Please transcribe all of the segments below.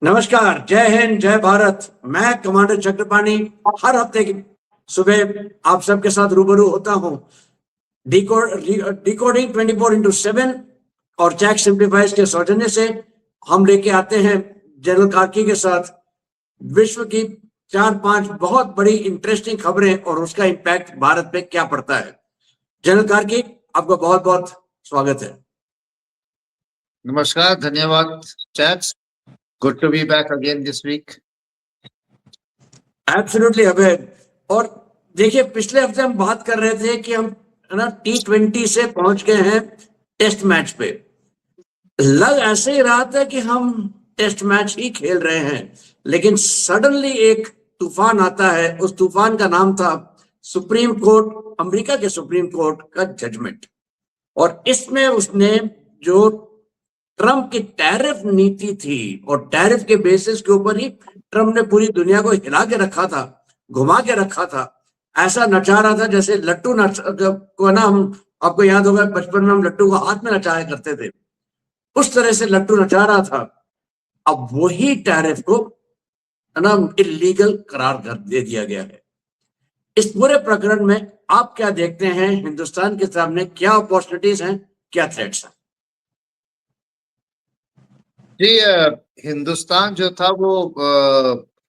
नमस्कार, जय हिंद, जय भारत। मैं कमांडर चक्रपाणी हर हफ्ते की सुबह आप सबके साथ रूबरू होता हूं। डिकोडिंग 24x7 और जैक सिंप्लीफाइज के सौजन्य से हम लेके आते हैं जनरल कार्की के साथ विश्व की 4-5 बहुत बड़ी इंटरेस्टिंग खबरें और उसका इम्पैक्ट भारत पे क्या पड़ता है। जनरल कार्की, आपका बहुत बहुत स्वागत है। नमस्कार, धन्यवाद chats. Good to be back again this week. Absolutely Abhay. और देखिए, पिछले हफ्ते हम बात कर रहे थे कि हम ना T20 से पहुंच गए हैं टेस्ट मैच पे। लग ऐसे ही रहा था कि हम टेस्ट मैच ही खेल रहे हैं, लेकिन सडनली एक तूफान आता है। उस तूफान का नाम था सुप्रीम कोर्ट, अमेरिका के सुप्रीम कोर्ट का जजमेंट। और इसमें उसने जो ट्रंप की टैरिफ नीति थी, और टैरिफ के बेसिस के ऊपर ही ट्रंप ने पूरी दुनिया को हिला के रखा था, घुमा के रखा था। ऐसा नचा रहा था जैसे लट्टू नच को ना, हम आपको याद होगा बचपन में हम लट्टू को हाथ में नचाया करते थे, उस तरह से लट्टू नचा रहा था। अब वही टैरिफ को ना इलीगल करार दे दिया गया है। इस पूरे प्रकरण में आप क्या देखते हैं? हिंदुस्तान के सामने क्या अपॉर्चुनिटीज हैं, क्या थ्रेट्स हैं? जी, हिंदुस्तान जो था वो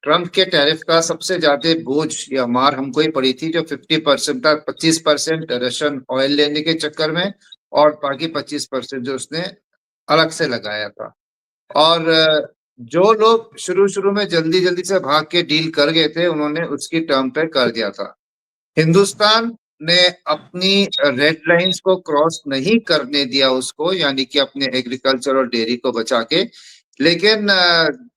ट्रंप के टैरिफ का सबसे ज्यादा बोझ या मार हमको ही पड़ी थी, जो 50% था। 25% रशियन ऑयल लेने के चक्कर में और बाकी 25% जो उसने अलग से लगाया था। और जो लोग शुरू शुरू में जल्दी जल्दी से भाग के डील कर गए थे, उन्होंने उसकी टर्म पे कर दिया था। हिंदुस्तान ने अपनी रेड लाइंस को क्रॉस नहीं करने दिया उसको, यानी कि अपने एग्रीकल्चर और डेयरी को बचा के। लेकिन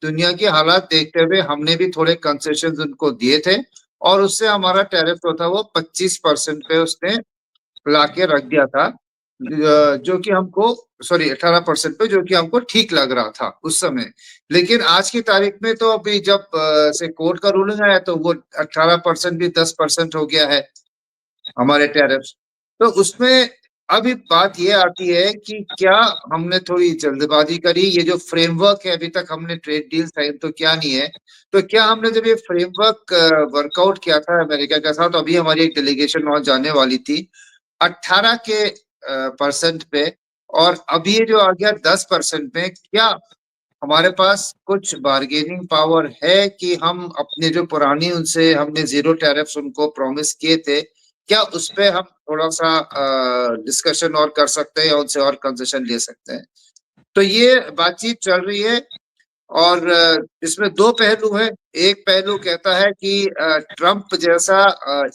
दुनिया की हालात देखते हुए हमने भी थोड़े कंसेशन उनको दिए थे, और उससे हमारा टैरिफ जो था वो 25% पे उसने ला के रख दिया था, जो कि हमको 18% पे, जो कि हमको ठीक लग रहा था उस समय। लेकिन आज की तारीख में तो अभी जब से कोर्ट का रूलिंग आया, तो वो 18% भी 10% हो गया है हमारे टैरिफ। तो उसमें अभी बात ये आती है कि क्या हमने थोड़ी जल्दबाजी करी? ये जो फ्रेमवर्क है, अभी तक हमने ट्रेड डील साइन तो क्या नहीं है, तो क्या हमने जब ये फ्रेमवर्क वर्कआउट किया था अमेरिका के साथ, अभी हमारी एक डेलीगेशन वहां जाने वाली थी 18 के परसेंट पे, और अभी ये जो आ गया 10% पे, क्या हमारे पास कुछ बार्गेनिंग पावर है कि हम अपने जो पुरानी उनसे हमने जीरो टैरिफ्स उनको प्रॉमिस किए थे, क्या उस पे हम थोड़ा सा डिस्कशन और कर सकते हैं या उनसे और कंसेशन ले सकते हैं? तो ये बातचीत चल रही है। और इसमें दो पहलू हैं। एक पहलू कहता है कि ट्रंप जैसा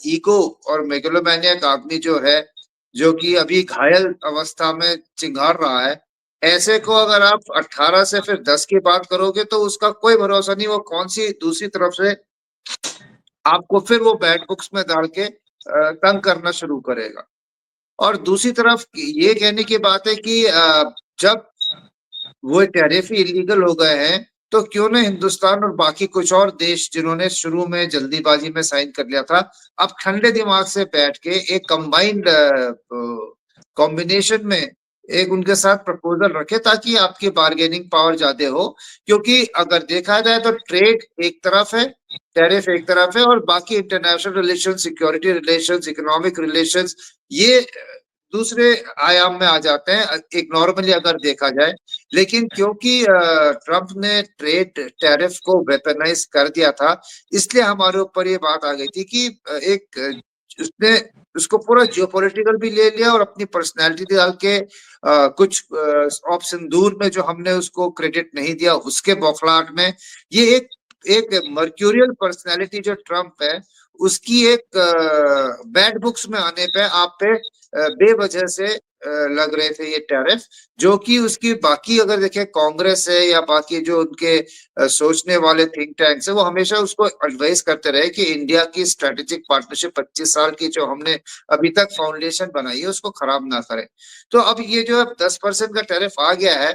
ईगो और मेगलोमैनियक आदमी जो है, जो कि अभी घायल अवस्था में चिंगार रहा है, ऐसे को अगर आप 18 से फिर 10 की बात करोगे तो उसका कोई भरोसा नहीं, वो कौन सी दूसरी तरफ से आपको फिर वो बैड बुक्स में डाल के तंग करना शुरू करेगा। और दूसरी तरफ ये कहने की बात है कि जब वो टैरिफ ही इलीगल हो गए हैं, तो क्यों ना हिंदुस्तान और बाकी कुछ और देश जिन्होंने शुरू में जल्दीबाजी में साइन कर लिया था, अब ठंडे दिमाग से बैठ के एक कंबाइंड कॉम्बिनेशन में एक उनके साथ प्रपोजल रखे, ताकि आपकी बार्गेनिंग पावर ज्यादा हो। क्योंकि अगर देखा जाए तो ट्रेड एक तरफ है, टैरिफ एक तरफ है, और बाकी international relation, security relation, economic relation, ये दूसरे आयाम में आ जाते हैं एक नॉर्मली अगर देखा जाए। लेकिन क्योंकि ट्रंप ने ट्रेड टैरिफ को वेपनाइज कर दिया था, इसलिए हमारे ऊपर ये बात आ गई थी कि एक उसने उसको पूरा जियोपॉलिटिकल भी ले लिया, और अपनी पर्सनैलिटी डाल के कुछ ऑप्शन दूर में जो हमने उसको क्रेडिट नहीं दिया उसके बौखलाहट में, ये एक एक मर्क्यूरियल पर्सनैलिटी जो ट्रंप है, उसकी एक बैड बुक्स में आने पे आप पे बेवजह से लग रहे थे ये टैरिफ। जो कि उसकी बाकी अगर देखें कांग्रेस है या बाकी जो उनके सोचने वाले थिंक टैंक्स है, वो हमेशा उसको एडवाइस करते रहे कि इंडिया की स्ट्रेटेजिक पार्टनरशिप 25 साल की जो हमने अभी तक फाउंडेशन बनाई है उसको खराब ना करें। तो अब ये जो 10% का टैरिफ आ गया है,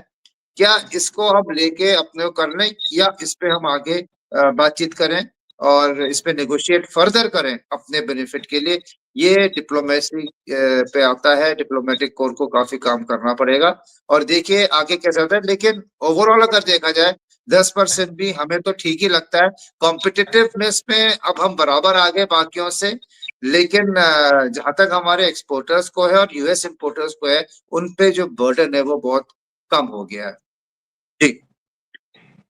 क्या इसको हम लेके अपने को कर लें, या इस पे हम आगे बातचीत करें और इस पे नेगोशिएट फर्दर करें अपने बेनिफिट के लिए? ये डिप्लोमेसी पे आता है। डिप्लोमेटिक कोर को काफी काम करना पड़ेगा, और देखिए आगे क्या चलता है। लेकिन ओवरऑल अगर देखा जाए 10% भी हमें तो ठीक ही लगता है। कॉम्पिटिटिवनेस में अब हम बराबर आ गए बाकियों से, लेकिन जहां तक हमारे एक्सपोर्टर्स को है और यूएस इंपोर्टर्स को है, उन पे जो बर्डन है वो बहुत कम हो गया है। जी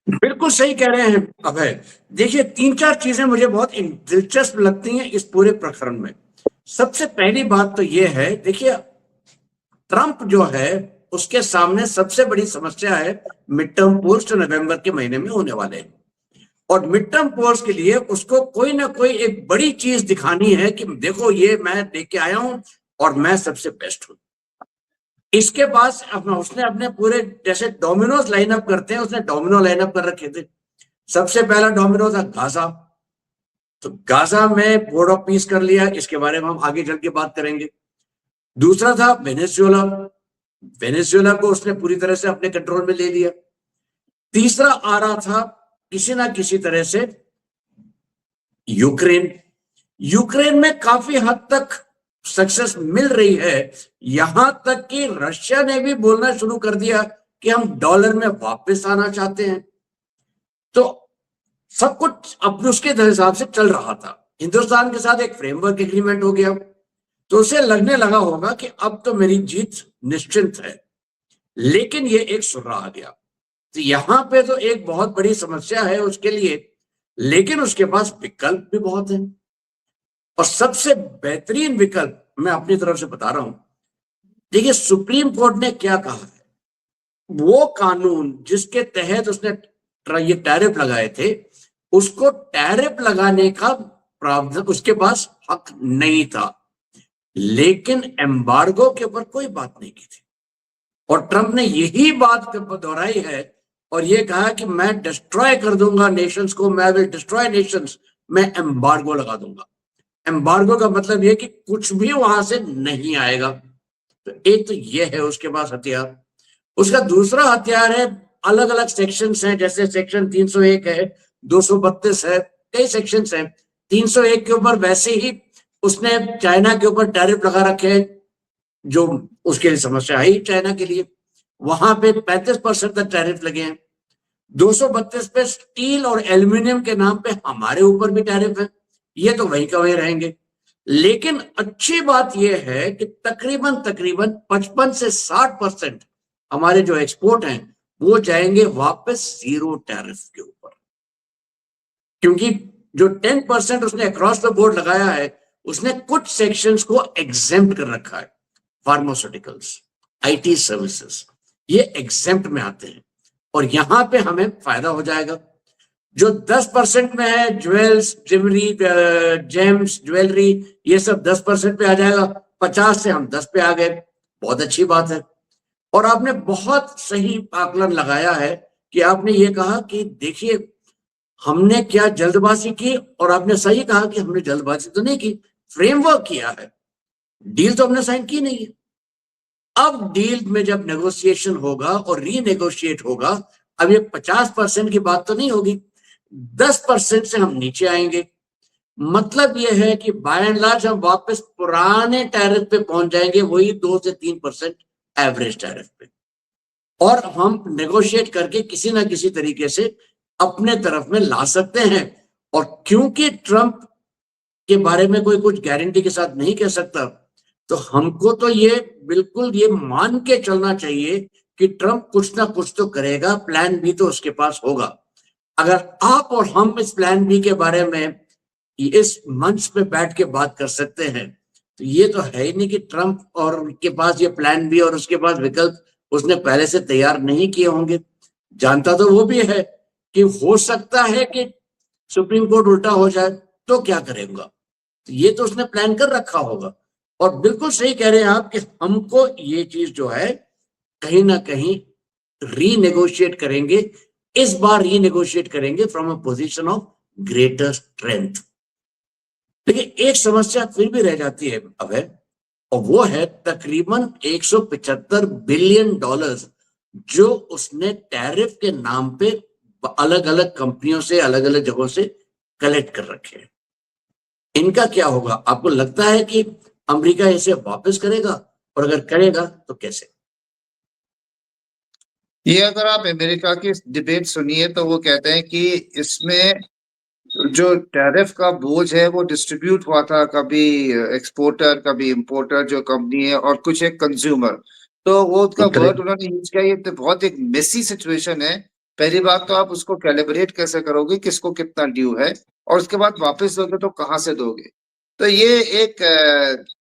बिल्कुल सही कह रहे हैं अभय। देखिए, तीन चार चीजें मुझे बहुत दिलचस्प लगती हैं इस पूरे प्रकरण में। सबसे पहली बात तो ये है, देखिए, ट्रंप जो है उसके सामने सबसे बड़ी समस्या है मिड टर्म पोल्स जो नवंबर के महीने में होने वाले हैं। और मिड टर्म पोल्स के लिए उसको कोई ना कोई एक बड़ी चीज दिखानी है कि देखो ये मैं लेके आया हूं और मैं सबसे बेस्ट हूं। इसके पास अपना उसने अपने पूरे जैसे डोमिनोज लाइनअप करते हैं, उसने डोमिनो लाइनअप कर रखे थे। सबसे पहला डोमिनो था गाजा। तो गाजा में बोर्ड ऑफ पीस कर लिया, इसके बारे में हम आगे चल के बात करेंगे। दूसरा था वेनेजुएला। वेनेजुएला को उसने पूरी तरह से अपने कंट्रोल में ले लिया। तीसरा आ रहा था किसी ना किसी तरह से यूक्रेन। यूक्रेन में काफी हद तक सक्सेस मिल रही है, यहां तक कि रशिया ने भी बोलना शुरू कर दिया कि हम डॉलर में वापस आना चाहते हैं। तो सब कुछ अपने उसके हिसाब से चल रहा था। हिंदुस्तान के साथ एक फ्रेमवर्क एग्रीमेंट हो गया, तो उसे लगने लगा होगा कि अब तो मेरी जीत निश्चिंत है। लेकिन ये एक सुर्रा आ गया, तो यहां पे तो एक बहुत बड़ी समस्या है उसके लिए। लेकिन उसके पास विकल्प भी बहुत है, और सबसे बेहतरीन विकल्प मैं अपनी तरफ से बता रहा हूं। देखिए, सुप्रीम कोर्ट ने क्या कहा है, वो कानून जिसके तहत उसने ये टैरिफ लगाए थे, उसको टैरिफ लगाने का प्रावधान उसके पास हक नहीं था। लेकिन एम्बार्गो के ऊपर कोई बात नहीं की थी, और ट्रंप ने यही बात दोहराई है और ये कहा कि मैं डिस्ट्रॉय कर दूंगा नेशंस को, मैं विल डिस्ट्रॉय नेशंस, मैं एम्बार्गो लगा दूंगा। एम्बार्गो का मतलब ये कि कुछ भी वहां से नहीं आएगा। तो एक तो ये है उसके पास हथियार। उसका दूसरा हथियार है, अलग अलग सेक्शंस हैं, जैसे सेक्शन 301 है, 232 है, कई सेक्शंस हैं। 301 के ऊपर वैसे ही उसने चाइना के ऊपर टैरिफ लगा रखे हैं, जो उसके लिए समस्या है चाइना के लिए। वहां पे 35% तक टैरिफ लगे हैं। 232 पे स्टील और एल्यूमिनियम के नाम पे हमारे ऊपर भी टैरिफ है, ये तो वहीं का वहीं रहेंगे। लेकिन अच्छी बात यह है कि तकरीबन तकरीबन 55 से 60% हमारे जो एक्सपोर्ट हैं वो जाएंगे वापस जीरो टैरिफ के ऊपर। क्योंकि जो 10% उसने अक्रॉस द बोर्ड लगाया है, उसने कुछ सेक्शंस को एग्जेम्प्ट कर रखा है। फार्मास्यूटिकल्स, आईटी सर्विसेज, ये एग्जेम्प्ट में आते हैं, और यहां पे हमें फायदा हो जाएगा। जो 10% में है, ज्वेल्स, ज्वेलरी, जेम्स, ज्वेलरी, ये सब 10% पे आ जाएगा। 50 से हम 10 पे आ गए, बहुत अच्छी बात है। और आपने बहुत सही आकलन लगाया है कि आपने ये कहा कि देखिए हमने क्या जल्दबाजी की, और आपने सही कहा कि हमने जल्दबाजी तो नहीं की, फ्रेमवर्क किया है, डील तो हमने साइन की नहीं है। अब डील में जब नेगोशिएशन होगा और रीनेगोशिएट होगा, अब ये 50% की बात तो नहीं होगी, 10% से हम नीचे आएंगे। मतलब यह है कि बाय एंड लार्ज हम वापस पुराने टैरिफ पे पहुंच जाएंगे, वही 2 से 3% एवरेज टैरिफ पे, और हम नेगोशिएट करके किसी ना किसी तरीके से अपने तरफ में ला सकते हैं। और क्योंकि ट्रंप के बारे में कोई कुछ गारंटी के साथ नहीं कह सकता, तो हमको तो ये बिल्कुल ये मान के चलना चाहिए कि ट्रंप कुछ ना कुछ तो करेगा, प्लान बी तो उसके पास होगा। अगर आप और हम इस प्लान बी के बारे में इस मंच पे बैठ के बात कर सकते हैं, तो ये तो है ही नहीं कि ट्रंप और के पास ये प्लान बी और उसके पास विकल्प उसने पहले से तैयार नहीं किए होंगे। जानता तो वो भी है कि हो सकता है कि सुप्रीम कोर्ट उल्टा हो जाए, तो क्या करेगा। तो ये तो उसने प्लान कर रखा होगा। और बिल्कुल सही कह रहे हैं आप कि हमको ये चीज जो है कहीं ना कहीं रीनेगोशिएट करेंगे, इस बार रीनेगोशिएट करेंगे from a position of greater strength. लेकिन एक समस्या फिर भी रह जाती है अभय, और वो है तकरीबन 175 बिलियन डॉलर्स जो उसने टैरिफ के नाम पे अलग अलग कंपनियों से, अलग अलग जगहों से कलेक्ट कर रखे हैं। इनका क्या होगा? आपको लगता है कि अमेरिका इसे वापस करेगा? और अगर करेगा तो कैसे? ये अगर आप अमेरिका की डिबेट सुनिए तो वो कहते हैं कि इसमें जो टैरिफ का बोझ है वो डिस्ट्रीब्यूट हुआ था, कभी एक्सपोर्टर, कभी इंपोर्टर जो कंपनी है, और कुछ एक कंज्यूमर। तो वो उसका वर्ड करेक्ट। उन्होंने यूज किया, ये तो बहुत एक मेसी सिचुएशन है। पहली बात तो आप उसको कैलिब्रेट कैसे करोगे, किसको कितना ड्यू है, और उसके बाद वापस दोगे तो कहाँ से दोगे। तो ये एक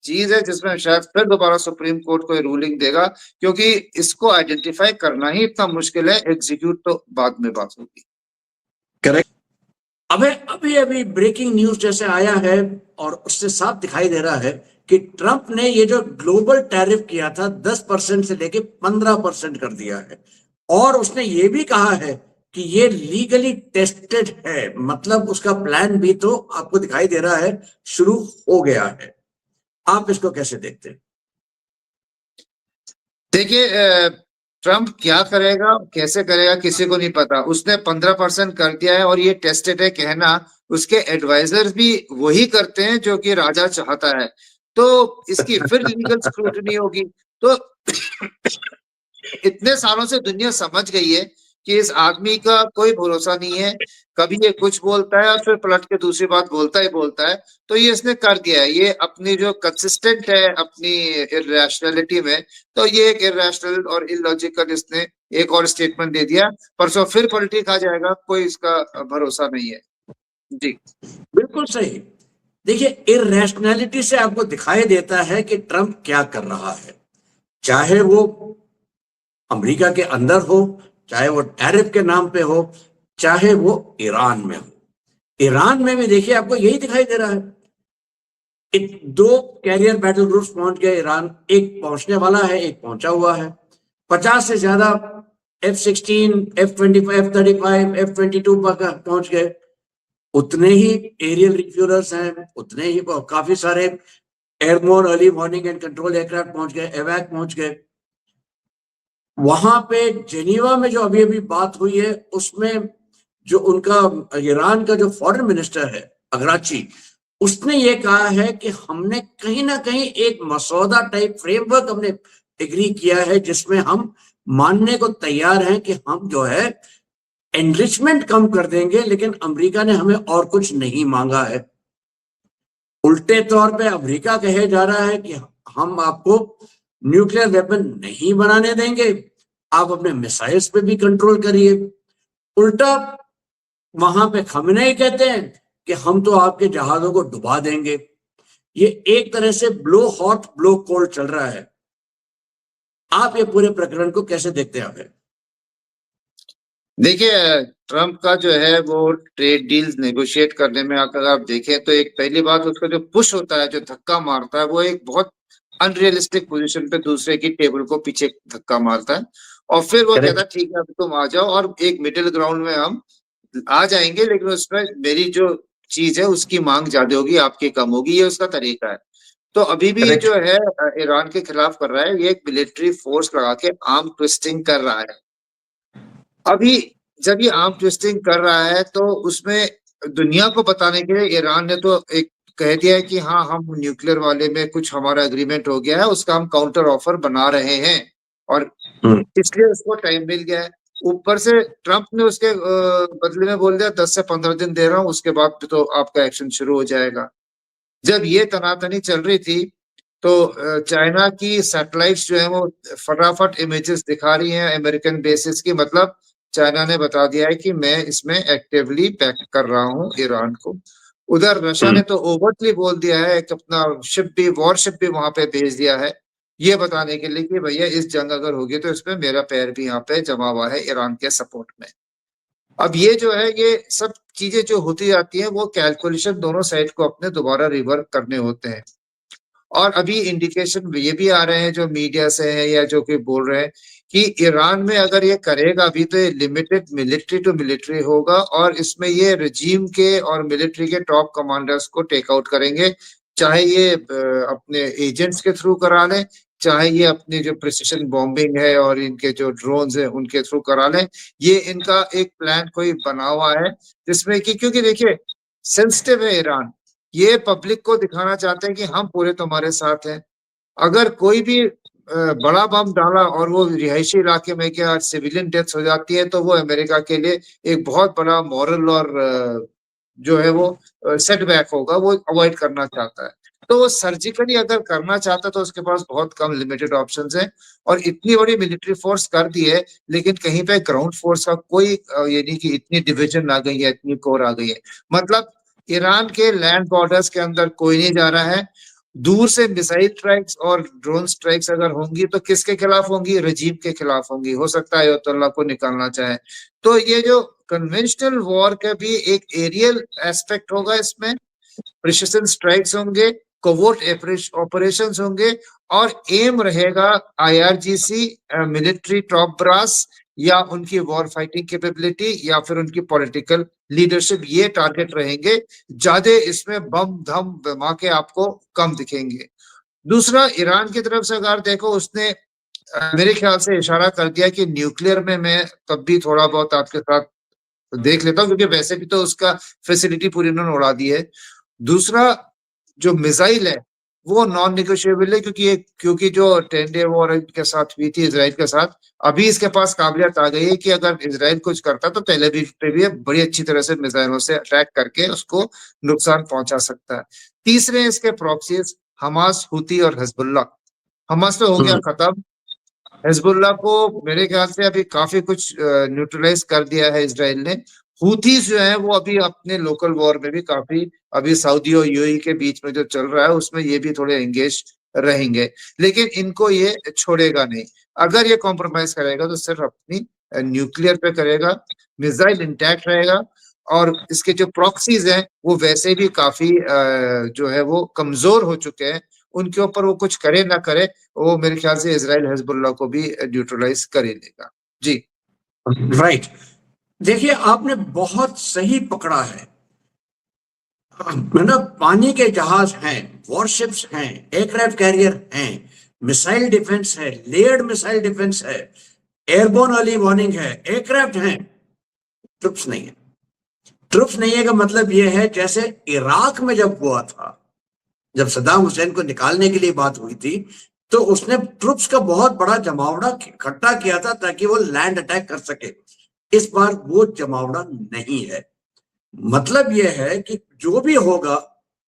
चीज है जिसमें शायद फिर दोबारा सुप्रीम कोर्ट को रूलिंग देगा, क्योंकि इसको आइडेंटिफाई करना ही इतना मुश्किल है, एग्जीक्यूट तो बाद में बात होगी। करेक्ट। अबे अभी अभी ब्रेकिंग न्यूज जैसे आया है और उससे साफ दिखाई दे रहा है कि ट्रंप ने ये जो ग्लोबल टैरिफ किया था 10% से लेके 15% कर दिया है। और उसने ये भी कहा है कि ये लीगली टेस्टेड है, मतलब उसका प्लान भी तो आपको दिखाई दे रहा है शुरू हो गया है। आप इसको कैसे देखते हैं? देखिए, ट्रम्प क्या करेगा, कैसे करेगा, किसी को नहीं पता। उसने 15% कर दिया है और ये टेस्टेड है कहना, उसके एडवाइजर्स भी वही करते हैं जो कि राजा चाहता है। तो इसकी फिर लीगल स्क्रूटनी होगी। तो इतने सालों से दुनिया समझ गई है कि इस आदमी का कोई भरोसा नहीं है। कभी ये कुछ बोलता है और फिर पलट के दूसरी बात बोलता ही बोलता है। तो ये इसने कर दिया है, ये अपनी जो कंसिस्टेंट है अपनी इरेशनैलिटी में, तो ये एक इरेशनल और इलॉजिकल इसने एक और स्टेटमेंट दे दिया। परसों फिर पलटी खा जाएगा, कोई इसका भरोसा नहीं है। जी। बिल्कुल सही। देखिए, इरेशनैलिटी से आपको दिखाई देता है कि ट्रंप क्या कर रहा है। चाहे वो अमेरिका के अंदर हो, चाहे वो टैरिफ के नाम पे हो, चाहे वो ईरान में हो। ईरान में भी देखिए आपको यही दिखाई दे रहा है। दो कैरियर बैटल ग्रुप्स पहुंच गए ईरान, एक पहुंचने वाला है, एक पहुंचा हुआ है। 50 से ज्यादा F-16, F-25, F-35, F-22 पहुंच गए। उतने ही एरियल रिफ्यूलर्स हैं, उतने ही काफी सारे airborne early warning and control aircraft पहुंच गए, एवैक पहुंच गए। वहां पे जेनीवा में जो अभी अभी बात हुई है उसमें जो उनका ईरान का जो फॉरेन मिनिस्टर है अगराची, उसने ये कहा है कि हमने कहीं ना कहीं एक मसौदा टाइप फ्रेमवर्क हमने एग्री किया है जिसमें हम मानने को तैयार हैं कि हम जो है एनरिचमेंट कम कर देंगे, लेकिन अमेरिका ने हमें और कुछ नहीं मांगा है। उल्टे तौर पे अमेरिका कहे जा रहा है कि हम आपको न्यूक्लियर वेपन नहीं बनाने देंगे, आप अपने मिसाइल्स पे भी कंट्रोल करिए। उल्टा वहां पे खमेनेई कहते हैं कि हम तो आपके जहाजों को डुबा देंगे। ये एक तरह से ब्लो हॉट ब्लो कोल्ड चल रहा है। आप ये पूरे प्रकरण को कैसे देखते हैं? देखिए, ट्रम्प का जो है वो ट्रेड डील्स नेगोशिएट करने में अगर आप देखें तो एक पहली बात, उसका जो पुश होता है, जो धक्का मारता है, वो एक बहुत अनरियलिस्टिक पोजीशन पे दूसरे की टेबल को पीछे धक्का मारता है। और फिर वो कहता करेक्ट। है ठीक है अब तुम आ जाओ, और एक मिडिल ग्राउंड में हम आ जाएंगे, लेकिन उसमें मेरी जो चीज है उसकी मांग ज्यादा होगी, आपकी कम होगी। ये उसका तरीका है। तो अभी भी ये करेक्ट। जो है ईरान के खिलाफ कर रहा है, ये एक मिलिट्री फोर्स लगा के आर्म ट्विस्टिंग कर रहा है। अभी जब ये आर्म ट्विस्टिंग कर रहा है तो उसमें दुनिया को बताने के लिए ईरान ने तो एक कह दिया है कि हाँ, हम न्यूक्लियर वाले में कुछ हमारा एग्रीमेंट हो गया है, उसका हम काउंटर ऑफर बना रहे हैं, और इसलिए उसको टाइम मिल गया है। ऊपर से ट्रंप ने उसके बदले में बोल दिया 10 से 15 दिन दे रहा हूँ, उसके बाद तो आपका एक्शन शुरू हो जाएगा। जब ये तनातनी चल रही थी तो चाइना की सैटेलाइट्स जो है वो फटाफट इमेजेस दिखा रही हैं अमेरिकन बेसिस की, मतलब चाइना ने बता दिया है कि मैं इसमें एक्टिवली बैक कर रहा हूँ ईरान को। उधर रशिया ने तो ओवरटली बोल दिया है कि अपना शिप भी, वॉरशिप भी वहां पे भेज दिया है, ये बताने के लिए कि भैया इस जंग अगर होगी तो इसमें मेरा पैर भी यहाँ पे जमा हुआ है ईरान के सपोर्ट में। अब ये जो है, ये सब चीजें जो होती जाती हैं वो कैलकुलेशन दोनों साइड को अपने दोबारा रिवर्क करने होते हैं। और अभी इंडिकेशन ये भी आ रहे हैं जो मीडिया से है या जो कोई बोल रहे हैं कि ईरान में अगर ये करेगा भी तो ये लिमिटेड मिलिट्री टू मिलिट्री होगा, और इसमें ये रजीम के और मिलिट्री के टॉप कमांडर्स को टेक आउट करेंगे। चाहे ये अपने एजेंट्स के थ्रू करा लें, चाहे ये अपनी जो प्रिसिशन बॉम्बिंग है और इनके जो ड्रोन्स हैं उनके थ्रू करा लें। ये इनका एक प्लान कोई बना हुआ है जिसमें कि, क्योंकि देखिए सेंसिटिव है ईरान, ये पब्लिक को दिखाना चाहते हैं कि हम पूरे तुम्हारे साथ हैं। अगर कोई भी बड़ा बम डाला और वो रिहायशी इलाके में क्या सिविलियन डेथ्स हो जाती है, तो वो अमेरिका के लिए एक बहुत बड़ा मॉरल और जो है वो सेटबैक होगा, वो अवॉइड करना चाहता है। तो वो सर्जिकली अगर करना चाहता है तो उसके पास बहुत कम लिमिटेड ऑप्शंस हैं, और इतनी बड़ी मिलिट्री फोर्स कर दी है, लेकिन कहीं पे ग्राउंड फोर्स का कोई ये नहीं कि इतनी डिवीजन आ गई है, इतनी कोर आ गई है। मतलब ईरान के लैंड बॉर्डर्स के अंदर कोई नहीं जा रहा है। दूर से मिसाइल स्ट्राइक्स और ड्रोन स्ट्राइक्स अगर होंगी तो किसके खिलाफ होंगी? रजीम के खिलाफ होंगी। हो सकता है अयतुल्ला को निकालना चाहे। तो ये जो कन्वेंशनल वॉर का भी एक एरियल एस्पेक्ट होगा, इसमें प्रिसिशन स्ट्राइक्स होंगे, कोवर्ट ऑपरेशंस होंगे, और एम रहेगा आईआरजीसी, मिलिट्री टॉप ब्रास, या उनकी वॉर फाइटिंग कैपेबिलिटी, या फिर उनकी पॉलिटिकल लीडरशिप। ये टारगेट रहेंगे ज्यादा। इसमें बम धम धमाके आपको कम दिखेंगे। दूसरा, ईरान की तरफ से अगर देखो, उसने मेरे ख्याल से इशारा कर दिया कि न्यूक्लियर में मैं तब भी थोड़ा बहुत आपके साथ देख लेता हूँ, क्योंकि वैसे भी तो उसका फैसिलिटी पूरी उन्होंने उड़ा दी है। दूसरा, जो मिसाइल है वो नॉन निगोशिएबल है, क्योंकि जो 10 डे वॉर के साथ हुई थी इसराइल के साथ, अभी इसके पास काबिलियत आ गई है कि अगर इसराइल कुछ करता तो तेल अवीव पे भी बड़ी अच्छी तरह से मिसाइलों से अटैक करके उसको नुकसान पहुंचा सकता है। तीसरे इसके प्रॉक्सीज हमास, हुती और हिजबुल्लाह। हमास तो हो गया खत्म। हिजबुल्लाह को मेरे ख्याल से अभी काफी कुछ न्यूट्रलाइज कर दिया है इसराइल ने। हूथीज जो है वो अभी अपने लोकल वॉर में भी काफी, अभी सऊदी और यूएई के बीच में जो चल रहा है उसमें ये भी थोड़े एंगेज रहेंगे, लेकिन इनको ये छोड़ेगा नहीं। अगर ये कॉम्प्रोमाइज करेगा तो सिर्फ अपनी न्यूक्लियर पे करेगा, मिसाइल इंटैक्ट रहेगा, और इसके जो प्रॉक्सीज हैं वो वैसे भी काफी जो है वो कमजोर हो चुके हैं। उनके ऊपर वो कुछ करे ना करे, वो मेरे ख्याल से इजराइल हिजबुल्लाह को भी न्यूट्रलाइज कर ही लेगा। जी राइट। देखिए, आपने बहुत सही पकड़ा है। मतलब पानी के जहाज हैं, वॉरशिप्स हैं, एयरक्राफ्ट कैरियर हैं, मिसाइल डिफेंस है, लेयर्ड मिसाइल डिफेंस है, एयरबोर्न अर्ली वार्निंग है, एयरक्राफ्ट हैं, ट्रुप्स नहीं है। ट्रुप्स नहीं है का मतलब यह है, जैसे इराक में जब हुआ था, जब सद्दाम हुसैन को निकालने के लिए बात हुई थी, तो उसने ट्रुप्स का बहुत बड़ा जमावड़ा इकट्ठा किया था ताकि वो लैंड अटैक कर सके। इस बार वो जमावड़ा नहीं है। मतलब यह है कि जो भी होगा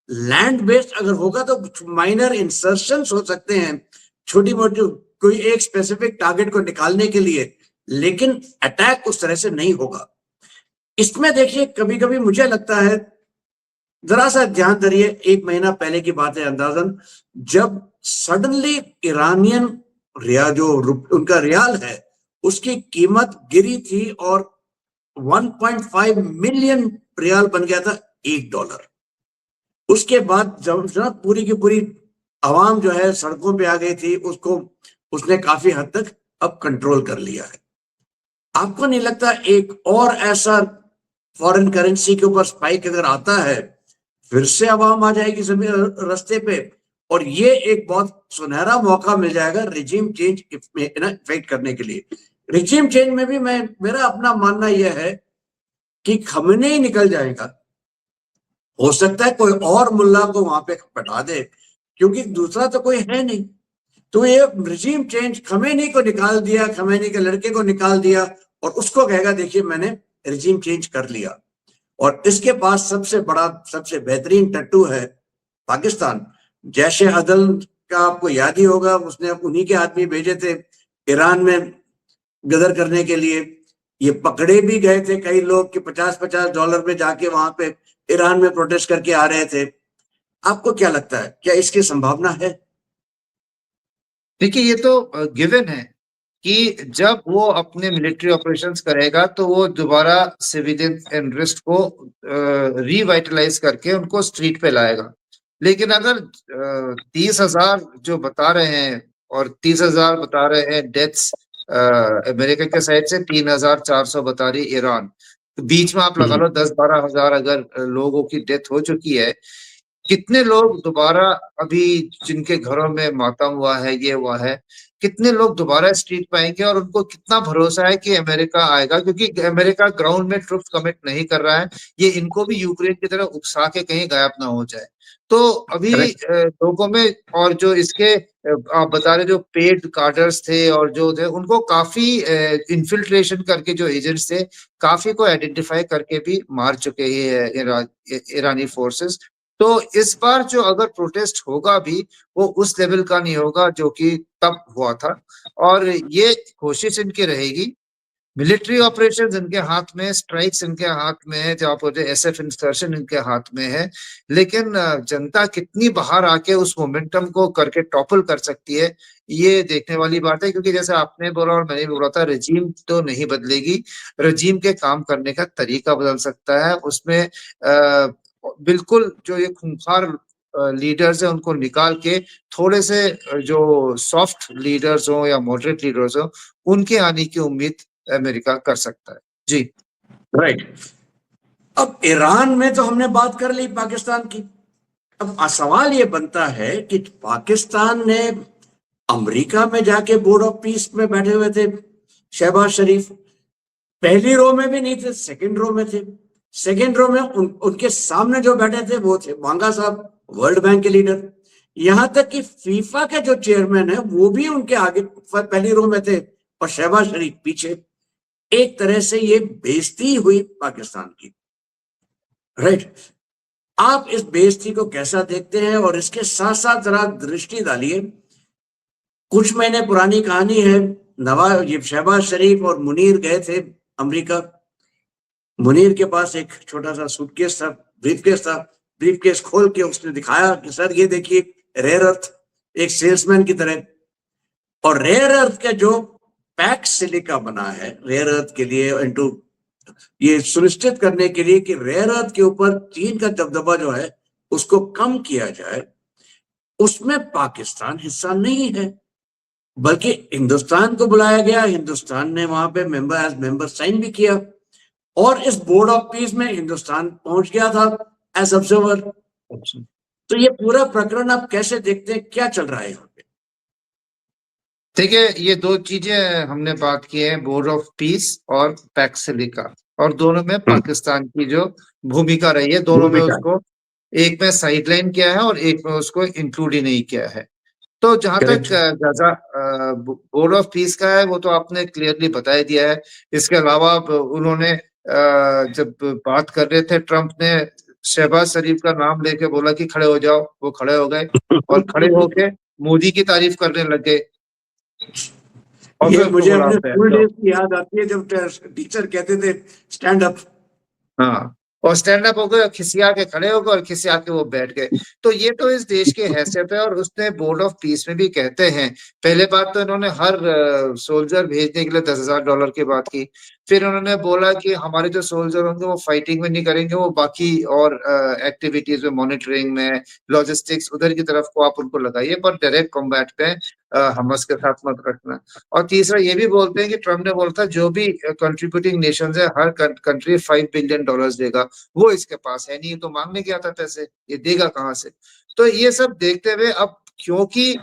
लैंड बेस्ड अगर होगा तो माइनर इंसर्शंस हो सकते हैं, छोटी मोटी, कोई एक स्पेसिफिक टारगेट को निकालने के लिए, लेकिन अटैक उस तरह से नहीं होगा। इसमें देखिए, कभी कभी मुझे लगता है, जरा सा ध्यान धरिए, 1 महीना पहले की बात है अंदाजन, जब सडनली ईरानियन जो उनका रियाल है उसकी कीमत गिरी थी और 1.5 मिलियन रियाल बन गया था $1। उसके बाद जब पूरी की पूरी आवाम जो है सड़कों पे आ गई थी, उसको उसने काफी हद तक अब कंट्रोल कर लिया है। आपको नहीं लगता एक और ऐसा फॉरेन करेंसी के ऊपर स्पाइक अगर आता है, फिर से आवाम आ जाएगी जमीन रास्ते पे, और ये एक बहुत सुनहरा मौका मिल जाएगा रिजीम चेंज इफेक्ट करने के लिए। रिजीम चेंज में भी मेरा अपना मानना यह है कि खमेनी निकल जाएगा। हो सकता है कोई और मुल्ला को वहां पे बैठा दे, क्योंकि दूसरा तो कोई है नहीं। तो ये रिजीम चेंज, खमेनी को निकाल दिया, खमेनी के लड़के को निकाल दिया, और उसको कहेगा देखिए मैंने रिजीम चेंज कर लिया। और इसके पास सबसे बड़ा, सबसे बेहतरीन टट्टू है पाकिस्तान। जैश ए अदल का आपको याद ही होगा, उसने उन्हीं के आदमी भेजे थे ईरान में गदर करने के लिए। ये पकड़े भी गए थे कई लोग कि $50-50 में जाके वहां पे ईरान में प्रोटेस्ट करके आ रहे थे। आपको क्या लगता है, क्या इसकी संभावना है? देखिए, ये तो गिवन है कि जब वो अपने मिलिट्री ऑपरेशंस करेगा तो वो दोबारा सिविलियन इंटरेस्ट को रीवाइटलाइज करके उनको स्ट्रीट पे लाएगा। लेकिन अगर 30,000 जो बता रहे हैं और 30,000 बता रहे हैं डेथ्स अमेरिका के साइड से, 3,400 बता रही ईरान, तो बीच में आप लगा लो 10-12 हजार अगर लोगों की डेथ हो चुकी है, कितने लोग दोबारा अभी जिनके घरों में मातम हुआ है, ये हुआ है, कितने लोग दोबारा स्ट्रीट पे आएंगे और उनको कितना भरोसा है कि अमेरिका आएगा, क्योंकि अमेरिका ग्राउंड में ट्रुप्स कमिट नहीं कर रहा है, ये इनको भी यूक्रेन की तरह उकसा के कहीं गायब ना हो जाए। तो अभी करेक्ट। लोगों में, और जो इसके आप बता रहे जो पेड कार्डर्स थे और जो थे, उनको काफी इन्फिल्ट्रेशन करके जो एजेंट्स थे, काफी को आइडेंटिफाई करके भी मार चुके हैं ईरानी फोर्सेस। तो इस बार जो अगर प्रोटेस्ट होगा भी, वो उस लेवल का नहीं होगा जो कि तब हुआ था। और ये कोशिश इनकी रहेगी, मिलिट्री ऑपरेशंस इनके हाथ में, स्ट्राइक्स इनके हाथ में है, जो आप बोलते एसएफ इंसर्शन इनके हाथ में है। लेकिन जनता कितनी बाहर आके उस मोमेंटम को करके टॉपल कर सकती है, ये देखने वाली बात है। क्योंकि जैसे आपने बोला और मैंने भी बोला था, रजीम तो नहीं बदलेगी, रजीम के काम करने का तरीका बदल सकता है। उसमें बिल्कुल जो ये खूंखार लीडर्स है उनको निकाल के थोड़े से जो सॉफ्ट लीडर्स हो या मॉडरेट लीडर्स हो, उनके आने की उम्मीद अमेरिका कर सकता है। जी। राइट। अब ईरान में तो हमने बात कर ली पाकिस्तान की। अब सवाल ये बनता है कि पाकिस्तान ने अमेरिका में जाके बोर्ड ऑफ पीस में बैठे हुए थे शहबाज शरीफ, पहली रो में भी नहीं थे, सेकंड रो में थे। सेकंड रो में उनके सामने जो बैठे थे वो थे वांगा साहब, वर्ल्ड बैंक के लीडर। यहां तक कि फीफा के जो चेयरमैन है वो भी उनके आगे पहली रो में थे और शहबाज शरीफ पीछे। एक तरह से ये बेइज्जती हुई पाकिस्तान की। राइट। आप इस बेइज्जती को कैसा देखते हैं? और इसके साथ साथ जरा दृष्टि डालिए, कुछ महीने पुरानी कहानी है, नवाज ये शहबाज शरीफ और मुनीर गए थे अमेरिका। मुनीर के पास एक छोटा सा सूटकेस था, ब्रीफकेस था। ब्रीफकेस खोल के उसने दिखाया कि सर ये देखिए रेयर अर्थ, एक सेल्समैन की तरह। और रेयर अर्थ का जो पैक सिलिका बना है रेयर अर्थ के लिए, इनटू ये सुनिश्चित करने के लिए कि रेयर अर्थ के ऊपर चीन का दबदबा जो है उसको कम किया जाए, उसमें पाकिस्तान हिस्सा नहीं है। बल्कि हिंदुस्तान को बुलाया गया, हिंदुस्तान ने वहां पे मेंबर साइन भी किया, और इस बोर्ड ऑफ पीस में हिंदुस्तान पहुंच गया था एज ऑब्जर्वर। तो ये पूरा प्रकरण आप कैसे देखते हैं, क्या चल रहा है यहाँ पे? ठीक है, ये दो चीजें हमने बात की है, बोर्ड ऑफ पीस और पैक्सिलिका, और दोनों में पाकिस्तान की जो भूमिका रही है, दोनों में भूमिका। उसको एक में साइडलाइन किया है और एक में उसको इंक्लूड ही नहीं किया है। तो जहां तक correct. Gaza board of peace का है, वो तो आपने क्लियरली बता ही दिया है। इसके अलावा उन्होंने जब बात कर रहे थे, ट्रम्प ने शहबाज शरीफ का नाम लेके बोला कि खड़े हो जाओ, वो खड़े हो गए और खड़े होके मोदी की तारीफ करने लग गए, और ये फिर उसको मुझे बोला अपने बैठ स्कूल जाओ। डेज की याद आती है जब टीचर कहते थे स्टैंड अप। हाँ, और स्टैंड अप हो गए और खिसिया के खड़े हो गए और खिसिया के वो बैठ गए। तो ये तो इस देश की हैसियत है। और उसने बोर्ड ऑफ पीस में भी कहते हैं, पहले बात तो इन्होंने हर सोल्जर भेजने के लिए $10,000 की बात की। फिर उन्होंने बोला कि हमारे जो सोल्जर होंगे वो फाइटिंग में नहीं करेंगे, वो बाकी और एक्टिविटीज में, मॉनिटरिंग में, लॉजिस्टिक्स, उधर की तरफ को आप उनको लगाइए, पर डायरेक्ट कॉम्बैट पे हमस के साथ मत रखना। और तीसरा ये भी बोलते हैं कि ट्रम्प ने बोला था जो भी कंट्रीब्यूटिंग नेशंस है, हर कंट्री $5 बिलियन देगा। वो इसके पास है नहीं, तो मांगने गया था पैसे, ये देगा कहाँ से? तो ये सब देखते हुए, अब क्योंकि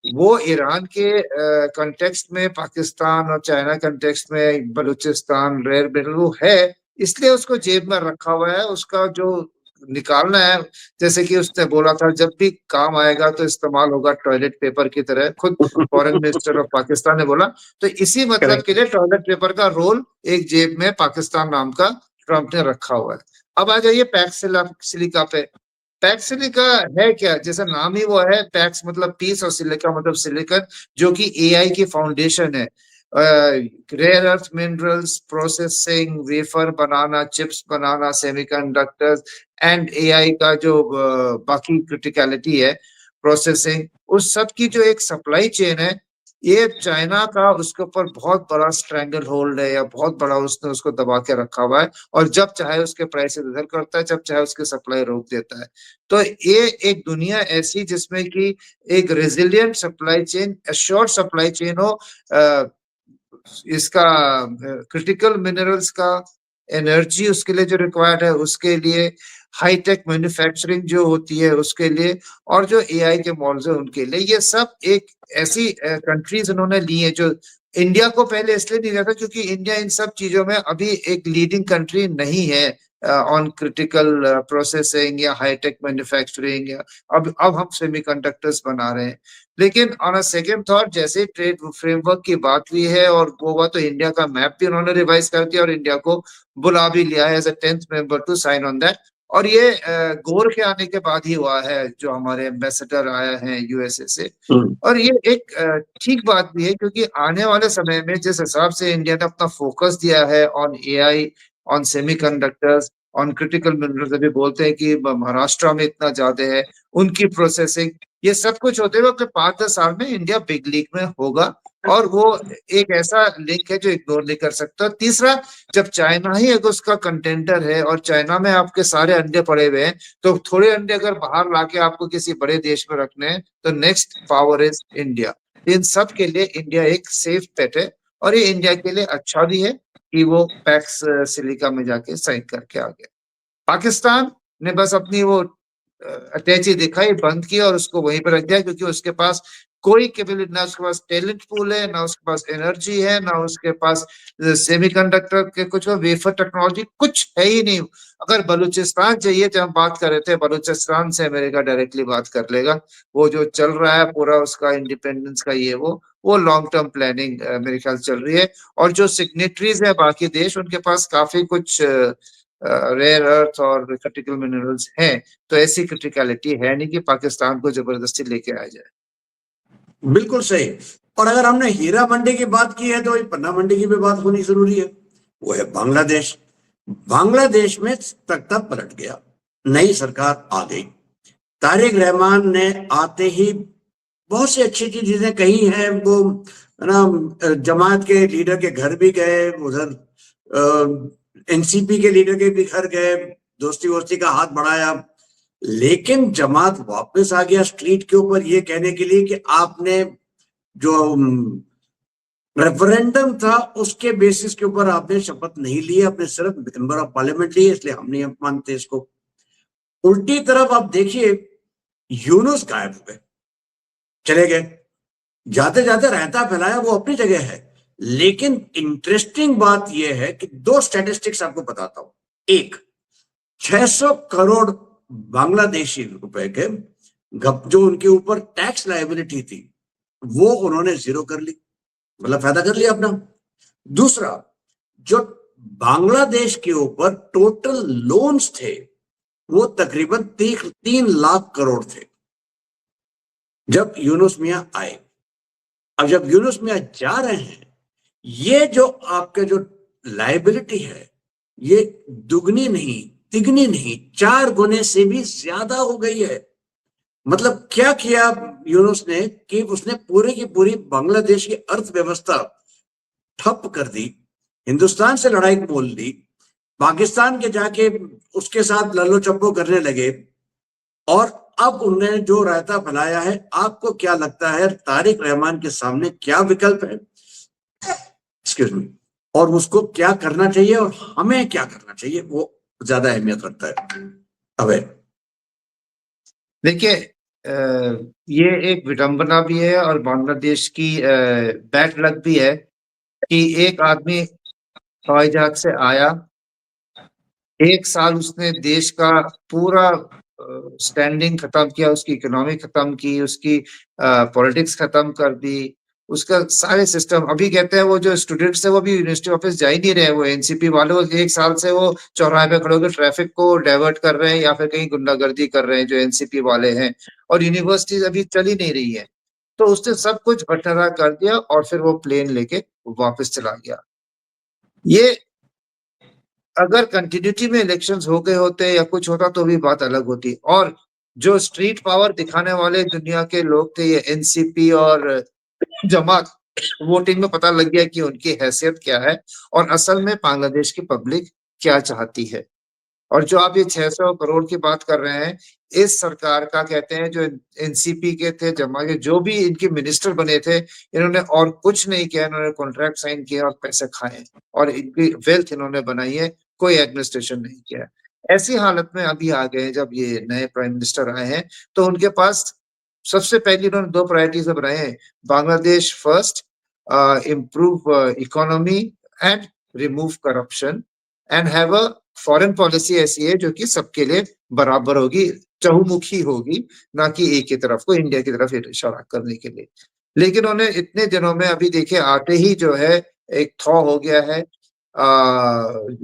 वो ईरान के कंटेक्स्ट में, पाकिस्तान और चाइना कंटेक्स्ट में बलूचिस्तान रेयर मेटल वो है, इसलिए उसको जेब में रखा हुआ है। उसका जो निकालना है, जैसे कि उसने बोला था जब भी काम आएगा तो इस्तेमाल होगा टॉयलेट पेपर की तरह, खुद फॉरेन मिनिस्टर ऑफ पाकिस्तान ने बोला। तो इसी मतलब के करेक्ट। लिए टॉयलेट पेपर का रोल एक जेब में पाकिस्तान नाम का ट्रम्प ने रखा हुआ है। अब आ जाइए पैक्स सिलिका पे। पैक्स सिलिका है क्या? जैसा नाम ही वो है, पैक्स मतलब पीस और सिलिका मतलब सिलिकन, जो कि एआई की फाउंडेशन है। Rare earth minerals processing, wafer बनाना, चिप्स बनाना, सेमीकंडक्टर्स एंड एआई का जो बाकी क्रिटिकलिटी है, प्रोसेसिंग, उस सब की जो एक सप्लाई चेन है, ये चाइना का उसके ऊपर बहुत बड़ा स्ट्रैंगल होल्ड है, या बहुत बड़ा उसने उसको दबा के रखा हुआ है। और जब चाहे उसके प्राइसेस इधर करता है, जब चाहे उसके सप्लाई रोक देता है। तो ये एक दुनिया ऐसी जिसमें कि एक resilient supply chain, assured supply chain हो, इसका क्रिटिकल मिनरल्स का, एनर्जी उसके लिए जो रिक्वायर्ड है उसके लिए, हाईटेक मैन्युफैक्चरिंग जो होती है उसके लिए, और जो एआई के मॉडल्स है उनके लिए, ये सब एक ऐसी कंट्रीज उन्होंने ली है जो इंडिया को पहले इसलिए नहीं लिया था क्योंकि इंडिया इन सब चीजों में अभी एक लीडिंग कंट्री नहीं है ऑन क्रिटिकल प्रोसेसिंग या हाईटेक मैन्युफैक्चरिंग, या अब हम सेमीकंडक्टर्स बना रहे हैं। लेकिन ऑन अ सेकंड थॉट, जैसे ट्रेड फ्रेमवर्क की बात हुई है और वो हुआ, तो इंडिया का मैप भी उन्होंने रिवाइज कर दिया और इंडिया को बुला भी लिया है as a 10th member to sign on that. और ये गोर के आने के बाद ही हुआ है, जो हमारे एम्बेसडर आया है यूएसए से। और ये एक ठीक बात भी है क्योंकि आने वाले समय में जिस हिसाब से इंडिया ने अपना फोकस दिया है on AI, on semiconductors, on critical minerals, अभी बोलते हैं कि महाराष्ट्र में इतना ज्यादा है, उनकी प्रोसेसिंग, ये सब कुछ होते हुए अपने 5-10 साल में इंडिया बिग लीग में होगा। और वो एक ऐसा लिंक है जो इग्नोर नहीं कर सकता। तीसरा, जब चाइना ही अगर उसका कंटेंडर है और चाइना में आपके सारे अंडे पड़े हुए हैं, तो थोड़े अंडे अगर बाहर लाके आपको किसी बड़े देश में रखने हैं तो नेक्स्ट पावर इज इंडिया। इन सब के लिए इंडिया एक सेफ पेट है, और ये इंडिया के लिए अच्छा भी है कि वो पैक्स सिलिका में जाके साइन करके आ गया। पाकिस्तान ने बस अपनी वो अटैची दिखाई, बंद की और उसको वहीं पर रख दिया क्योंकि उसके पास कोई कैपेबिलिटी, ना उसके पास टैलेंट पूल है, ना उसके पास एनर्जी है, ना उसके पास सेमीकंडक्टर के कुछ वेफर टेक्नोलॉजी कुछ है ही नहीं। अगर बलूचिस्तान चाहिए, जब हम बात कर रहे थे, बलूचिस्तान से अमेरिका डायरेक्टली बात कर लेगा। वो जो चल रहा है पूरा उसका इंडिपेंडेंस का, ये वो लॉन्ग टर्म प्लानिंग मेरे ख्याल चल रही है। और जो सिग्नेटरीज है बाकी देश, उनके पास काफी कुछ रेयर अर्थ और क्रिटिकल मिनरल्स हैं। तो ऐसी क्रिटिकलिटी है नहीं कि पाकिस्तान को जबरदस्ती लेके आ जाए। बिल्कुल सही। और अगर हमने हीरा मंडी की बात की है तो पन्ना मंडी की भी बात होनी जरूरी है। वो है बांग्लादेश। बांग्लादेश में तख्ता पलट गया, नई सरकार आ गई। तारिक रहमान ने आते ही बहुत सी अच्छी अच्छी चीजें कही हैं। वो ना जमात के लीडर के घर भी गए, उधर एनसीपी के लीडर के भी घर गए, दोस्ती वोस्ती का हाथ बढ़ाया। लेकिन जमात वापस आ गया स्ट्रीट के ऊपर ये कहने के लिए कि आपने जो रेफरेंडम था उसके बेसिस के ऊपर आपने शपथ नहीं ली, आपने सिर्फ मेंबर ऑफ पार्लियामेंट ली, इसलिए हम नहीं मानते इसको। उल्टी तरफ आप देखिए, यूनुस गायब हो गए, चले गए। जाते जाते रहता फैलाया, वो अपनी जगह है। लेकिन इंटरेस्टिंग बात यह है कि दो स्टैटिस्टिक्स आपको बताता हूं। एक, 600 करोड़ बांग्लादेशी रुपए के जो उनके ऊपर टैक्स लायबिलिटी थी वो उन्होंने जीरो कर ली, मतलब फायदा कर लिया अपना। दूसरा, जो बांग्लादेश के ऊपर टोटल लोन्स थे वो तकरीबन 3 लाख करोड़ थे जब यूनुस मियां आए। अब जब यूनुस मियां जा रहे हैं, ये जो आपके जो लायबिलिटी है ये दुगनी नहीं, तिगनी नहीं, 4 गुने से भी ज्यादा हो गई है। मतलब क्या किया यूनुस ने कि उसने पूरी की पूरी बांग्लादेश की अर्थव्यवस्था ठप कर दी, हिंदुस्तान से लड़ाई बोल दी, पाकिस्तान के जाके उसके साथ लल्लो चप्पो करने लगे, और अब उन्होंने जो रायता फैलाया है। आपको क्या लगता है तारिक रहमान के सामने क्या विकल्प है, एक्सक्यूज मी, और उसको क्या करना चाहिए और हमें क्या करना चाहिए, वो ज्यादा अहमियत रखता है। अबे देखिए, ये एक विडंबना भी है और बांग्लादेश की बैड लक भी है कि एक आदमी हवाई जहाज से आया, 1 साल उसने देश का पूरा स्टैंडिंग खत्म किया, उसकी इकोनॉमी खत्म की, उसकी पॉलिटिक्स खत्म कर दी, उसका सारे सिस्टम। अभी कहते हैं वो जो स्टूडेंट्स है वो भी यूनिवर्सिटी ऑफिस जा ही नहीं रहे, वो एनसीपी वाले, वो 1 साल से वो चौराहे पे खड़े होकर ट्रैफिक को डाइवर्ट कर रहे हैं या फिर कहीं गुंडागर्दी कर रहे हैं जो एनसीपी वाले हैं, और यूनिवर्सिटीज अभी चल ही नहीं रही है। तो उसने सब कुछ बटनरा कर दिया और फिर वो प्लेन लेके वापस चला गया। ये अगर कंटिन्यूटी में इलेक्शंस हो गए होते या कुछ होता तो भी बात अलग होती। और जो स्ट्रीट पावर दिखाने वाले दुनिया के लोग थे, ये एनसीपी और जमात, वोटिंग में पता लग गया कि उनकी हैसियत क्या है और असल में बांग्लादेश की पब्लिक क्या चाहती है। और जो आप ये 600 करोड़ की बात कर रहे हैं, इस सरकार का कहते हैं जो एनसीपी के थे, जमा के जो भी इनके मिनिस्टर बने थे, इन्होंने और कुछ नहीं किया, इन्होंने कॉन्ट्रैक्ट साइन किया और पैसे खाए और इनकी वेल्थ इन्होंने बनाई है। कोई एडमिनिस्ट्रेशन नहीं किया। ऐसी हालत में अभी आ गए जब ये नए प्राइम मिनिस्टर आए हैं, तो उनके पास सबसे पहली उन्होंने 2 प्रायोरिटीज बनाए हैं, Bangladesh first, improve economy and remove corruption and have a foreign policy ऐसी है जो कि सबके लिए बराबर होगी, चहुमुखी होगी, ना कि एक की तरफ को इंडिया की तरफ इशारा करने के लिए। लेकिन उन्हें इतने दिनों में अभी देखिए आते ही जो है एक थॉ हो गया है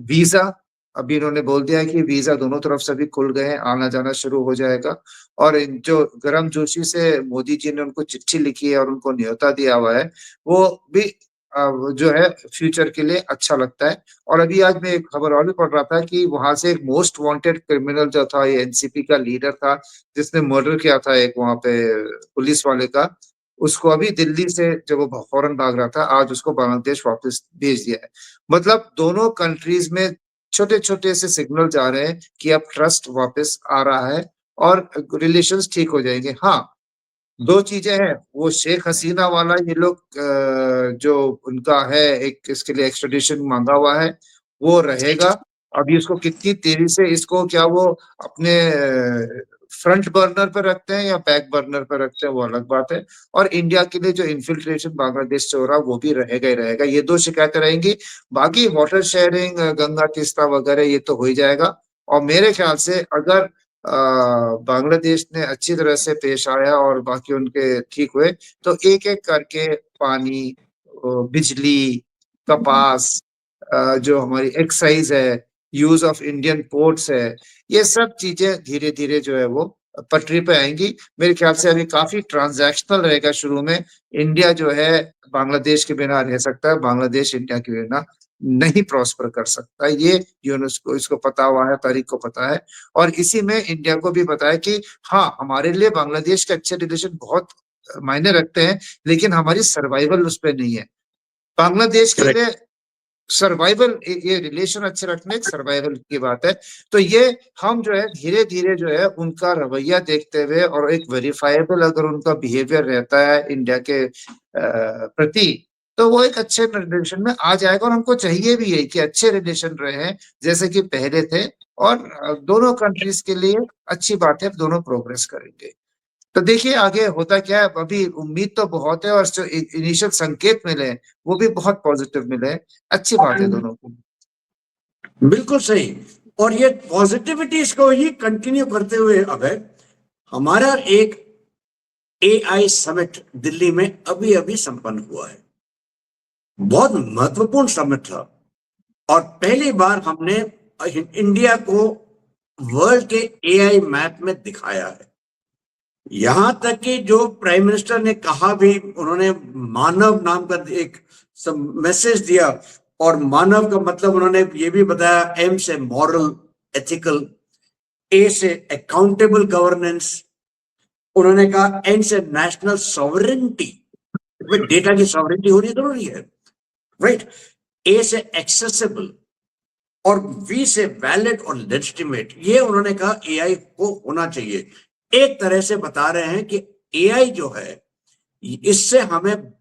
वीजा। अभी इन्होंने बोल दिया है कि वीजा दोनों तरफ से भी खुल गए हैं, आना जाना शुरू हो जाएगा। और जो गर्मजोशी से मोदी जी ने उनको चिट्ठी लिखी है और उनको न्योता दिया हुआ है, वो भी जो है फ्यूचर के लिए अच्छा लगता है। और अभी आज मैं एक खबर और भी पढ़ रहा था कि वहां से एक मोस्ट वांटेड क्रिमिनल जो था, ये एनसीपी का लीडर था जिसने मर्डर किया था एक वहां पे पुलिस वाले का, उसको अभी दिल्ली से जब वो फौरन भाग रहा था, आज उसको बांग्लादेश वापस भेज दिया है। मतलब दोनों कंट्रीज में छोटे छोटे से सिग्नल जा रहे हैं कि अब ट्रस्ट वापस आ रहा है और रिलेशंस ठीक हो जाएंगे। हाँ, 2 चीजें हैं, वो शेख हसीना वाला ये लोग जो उनका है एक इसके लिए एक्स्ट्रेडिशन मांगा हुआ है, वो रहेगा। अभी उसको कितनी तेजी से इसको क्या वो अपने फ्रंट बर्नर पे रखते हैं या बैक बर्नर पे रखते हैं, वो अलग बात है। और इंडिया के लिए जो इन्फिल्ट्रेशन बांग्लादेश से हो रहा है वो भी रहेगा ही रहेगा। ये 2 शिकायतें रहेंगी। बाकी वाटर शेयरिंग, गंगा तीस्ता वगैरह ये तो हो ही जाएगा। और मेरे ख्याल से अगर बांग्लादेश ने अच्छी तरह से पेश आया और बाकी उनके ठीक हुए, तो एक एक करके पानी, बिजली, कपास, जो हमारी एक्साइज है, यूज ऑफ इंडियन पोर्ट्स है, ये सब चीजें धीरे धीरे जो है वो पटरी पे आएंगी। मेरे ख्याल से अभी काफी ट्रांजैक्शनल रहेगा शुरू में। इंडिया जो है बांग्लादेश के बिना रह सकता है, बांग्लादेश इंडिया के बिना नहीं प्रॉस्पर कर सकता। ये यूनेस्को इसको पता हुआ है, तारीख को पता है। और इसी में इंडिया को भी पता है कि हाँ, हमारे लिए बांग्लादेश के अच्छे रिलेशन बहुत मायने रखते हैं, लेकिन हमारी सर्वाइवल उस पर नहीं है। बांग्लादेश के लिए सर्वाइवल, ये रिलेशन अच्छे रखने एक सर्वाइवल की बात है। तो ये हम जो है धीरे धीरे जो है उनका रवैया देखते हुए और एक वेरीफाइबल अगर उनका बिहेवियर रहता है इंडिया के प्रति, तो वो एक अच्छे रिलेशन में आ जाएगा। और हमको चाहिए भी है कि अच्छे रिलेशन रहे जैसे कि पहले थे। और दोनों कंट्रीज के लिए अच्छी बात है, दोनों प्रोग्रेस करेंगे। तो देखिए आगे होता क्या है। अभी उम्मीद तो बहुत है और जो इनिशियल संकेत मिले वो भी बहुत पॉजिटिव मिले। अच्छी बात है दोनों को। बिल्कुल सही। और ये पॉजिटिविटीज को ही कंटिन्यू करते हुए अब है हमारा एक एआई समिट दिल्ली में अभी अभी संपन्न हुआ है। बहुत महत्वपूर्ण समिट था और पहली बार हमने इंडिया को वर्ल्ड के एआई मैप में दिखाया है। यहां तक कि जो प्राइम मिनिस्टर ने कहा भी, उन्होंने मानव नाम का एक मैसेज दिया। और मानव का मतलब उन्होंने ये भी बताया, एम से मॉरल एथिकल, ए से अकाउंटेबल गवर्नेंस, उन्होंने कहा एन से नेशनल सॉवरेनिटी, डेटा की सॉवरेनिटी होनी जरूरी है, राइट। ए से एक्सेसिबल और वी से वैलिड और लेजिटिमेट। ये उन्होंने कहा एआई को होना चाहिए। एक तरह से बता रहे हैं कि एआई जो है इससे हमें,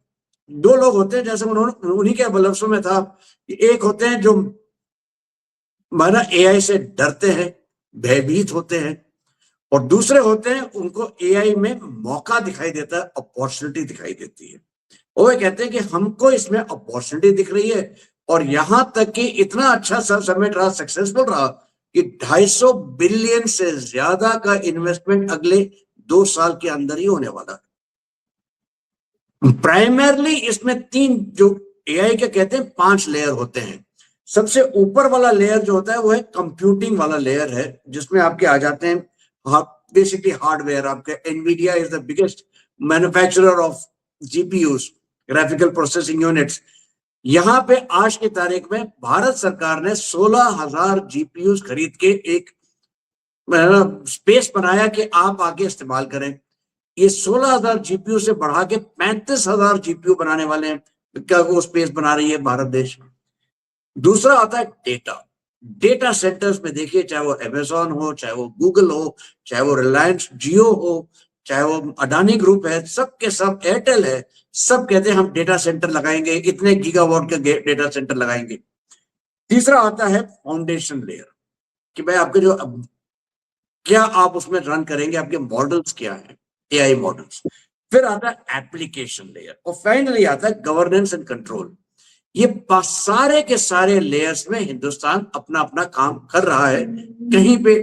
2 लोग होते हैं जैसे उन्होंने उन्हीं के लफ्जों में था, एक होते हैं जो माना एआई से डरते हैं, भयभीत होते हैं, और दूसरे होते हैं उनको एआई में मौका दिखाई देता है, अपॉर्चुनिटी दिखाई देती है। वो कहते हैं कि हमको इसमें अपॉर्चुनिटी दिख रही है। और यहां तक कि इतना अच्छा सब समिट रहा, सक्सेसफुल रहा कि 250 बिलियन से ज्यादा का इन्वेस्टमेंट अगले 2 साल के अंदर ही होने वाला है। प्राइमरली इसमें 3 जो एआई के कहते हैं 5 लेयर होते हैं। सबसे ऊपर वाला लेयर जो होता है वो है कंप्यूटिंग वाला लेयर है, जिसमें आपके आ जाते हैं बेसिकली हार्डवेयर। आपके Nvidia is the biggest manufacturer of GPUs, graphical processing units. यहां पे आज की तारीख में भारत सरकार ने 16,000 जीपीयूज खरीद के एक स्पेस बनाया कि आप आगे इस्तेमाल करें। ये 16,000 जीपीयू से बढ़ा के 35,000 जीपीयू बनाने वाले हैं, क्या वो स्पेस बना रही है भारत देश। दूसरा आता है डेटा। डेटा सेंटर्स में देखिए, चाहे वो अमेजॉन हो, चाहे वो गूगल हो, चाहे वो रिलायंस जियो हो, चाहे वो अडानी ग्रुप है, सब के सब, एयरटेल है, सब कहते हैं हम डेटा सेंटर लगाएंगे, इतने गीगावाट के डेटा सेंटर लगाएंगे। तीसरा आता है फाउंडेशन लेयर, कि भाई आपके जो क्या आप उसमें रन करेंगे, आपके मॉडल्स क्या हैं, एआई मॉडल्स। फिर आता है एप्लीकेशन लेयर, और फाइनली आता है गवर्नेंस एंड कंट्रोल। ये सारे के सारे लेयर्स में हिंदुस्तान अपना अपना काम कर रहा है। कहीं पे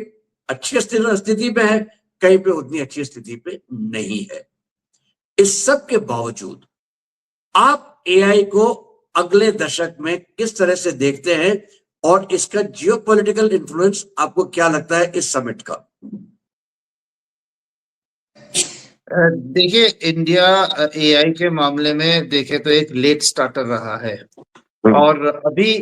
अच्छी स्थिति पे है, कहीं पे उतनी अच्छी स्थिति पे नहीं है। इस सब के बावजूद आप एआई को अगले दशक में किस तरह से देखते हैं, और इसका जियोपॉलिटिकल इन्फ्लुएंस आपको क्या लगता है इस समिट का? देखिए, इंडिया एआई के मामले में देखे तो एक लेट स्टार्टर रहा है, और अभी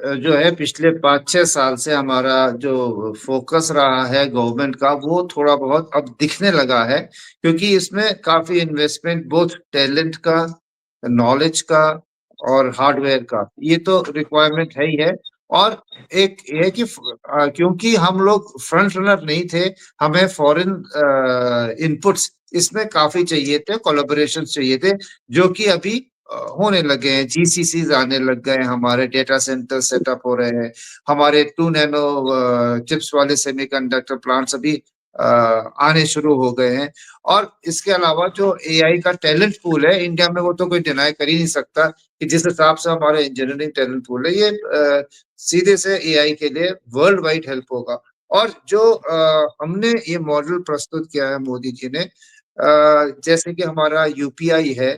जो है पिछले 5-6 साल से हमारा जो फोकस रहा है गवर्नमेंट का, वो थोड़ा बहुत अब दिखने लगा है, क्योंकि इसमें काफी इन्वेस्टमेंट बोथ टैलेंट का, नॉलेज का और हार्डवेयर का, ये तो रिक्वायरमेंट है ही है। और एक ये है कि क्योंकि हम लोग फ्रंट रनर नहीं थे, हमें फॉरेन इनपुट्स इसमें काफी चाहिए थे, कोलैबोरेशन चाहिए थे, जो कि अभी होने लगे हैं। जीसीसी आने लग गए, हमारे डेटा सेंटर सेटअप हो रहे हैं, हमारे 2 नैनो चिप्स वाले सेमीकंडक्टर प्लांट्स अभी आने शुरू हो गए हैं। और इसके अलावा जो एआई का टैलेंट पूल है इंडिया में, वो तो कोई डिनाई कर ही नहीं सकता कि जिस हिसाब से हमारे इंजीनियरिंग टैलेंट पूल है, ये सीधे से एआई के लिए वर्ल्ड वाइड हेल्प होगा। और जो हमने ये मॉडल प्रस्तुत किया है मोदी जी ने, जैसे कि हमारा यूपीआई है,